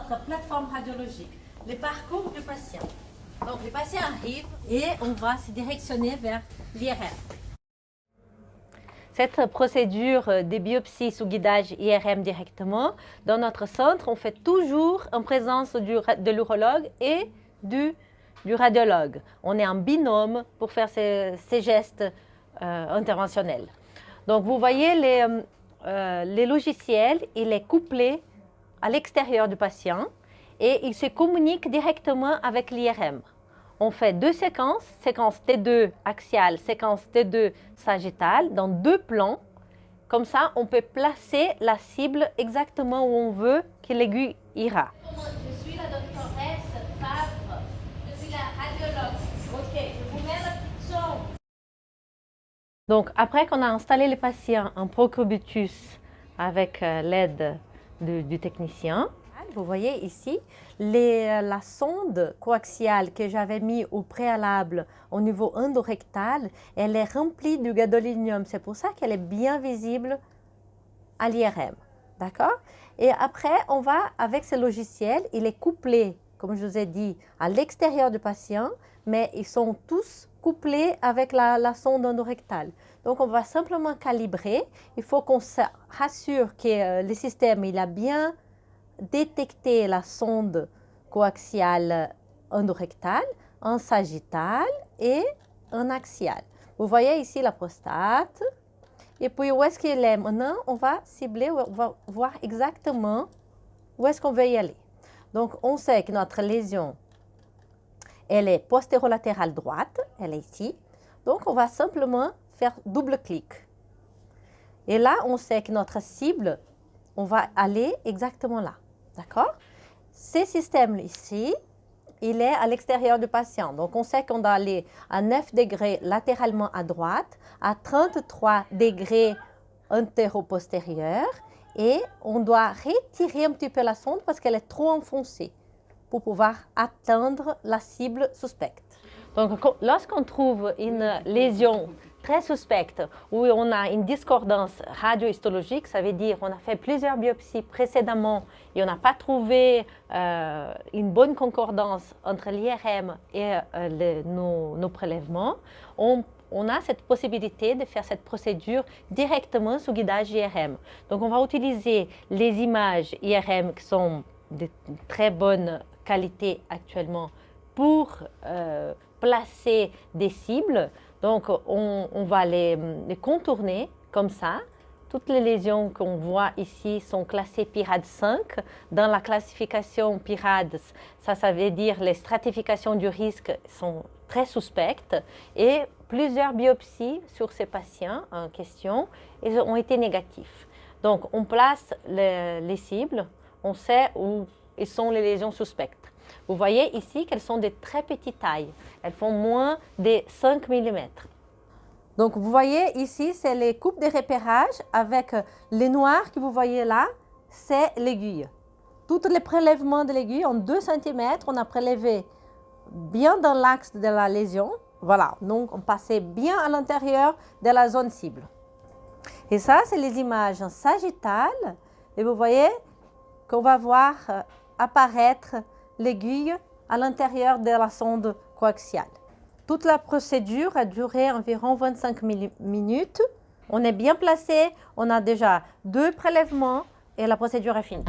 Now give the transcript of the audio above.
notre plateforme radiologique, le parcours du patient. Donc, le patient arrive et on va se directionner vers l'IRM. Cette procédure de biopsie sous guidage IRM directement, dans notre centre, on fait toujours en présence de l'urologue et du radiologue. On est en binôme pour faire ces gestes interventionnels. Donc, vous voyez, les logiciels, il est couplé à l'extérieur du patient et il se communique directement avec l'IRM. On fait deux séquences, séquence T2 axiale, séquence T2 sagittale, dans deux plans. Comme ça, on peut placer la cible exactement où on veut que l'aiguille ira. Je suis la doctoresse Favre, je suis la radiologue. Ok, je vous mets la petite sonde. Donc, après qu'on a installé le patient en procubitus avec l'aide du technicien, vous voyez ici, la sonde coaxiale que j'avais mis au préalable au niveau endorectal, elle est remplie de gadolinium. C'est pour ça qu'elle est bien visible à l'IRM. D'accord? Et après, on va, avec ce logiciel, il est couplé, comme je vous ai dit, à l'extérieur du patient, mais ils sont tous couplés avec la sonde endorectale. Donc, on va simplement calibrer. Il faut qu'on se rassure que le système il a bien détecter la sonde coaxiale endorectale, en sagittale et en axiale. Vous voyez ici la prostate. Et puis, où est-ce qu'il est maintenant? On va cibler, on va voir exactement où est-ce qu'on veut y aller. Donc, on sait que notre lésion, elle est postérolatérale droite, elle est ici. Donc, on va simplement faire double-clic. Et là, on sait que notre cible, on va aller exactement là. D'accord? Ce système ici, il est à l'extérieur du patient. Donc, on sait qu'on doit aller à 9 degrés latéralement à droite, à 33 degrés antéro-postérieur et on doit retirer un petit peu la sonde parce qu'elle est trop enfoncée pour pouvoir atteindre la cible suspecte. Donc, lorsqu'on trouve une lésion très suspecte où on a une discordance radiohistologique, ça veut dire qu'on a fait plusieurs biopsies précédemment et on n'a pas trouvé une bonne concordance entre l'IRM et nos prélèvements, on a cette possibilité de faire cette procédure directement sous guidage IRM. Donc, on va utiliser les images IRM qui sont de très bonne qualité actuellement pour placer des cibles. Donc, on va les contourner comme ça. Toutes les lésions qu'on voit ici sont classées PIRADS 5. Dans la classification PIRADS, ça veut dire les stratifications du risque sont très suspectes et plusieurs biopsies sur ces patients en question ont été négatifs. Donc, on place les cibles, on sait où sont les lésions suspectes. Vous voyez ici qu'elles sont de très petite taille. Elles font moins de 5 mm. Donc, vous voyez ici, c'est les coupes de repérage avec les noirs que vous voyez là, c'est l'aiguille. Tous les prélèvements de l'aiguille en 2 cm, on a prélevé bien dans l'axe de la lésion. Voilà, donc on passait bien à l'intérieur de la zone cible. Et ça, c'est les images en sagittale. Et vous voyez qu'on va voir apparaître l'aiguille à l'intérieur de la sonde coaxiale. Toute la procédure a duré environ 25 minutes. On est bien placé, on a déjà 2 prélèvements et la procédure est finie.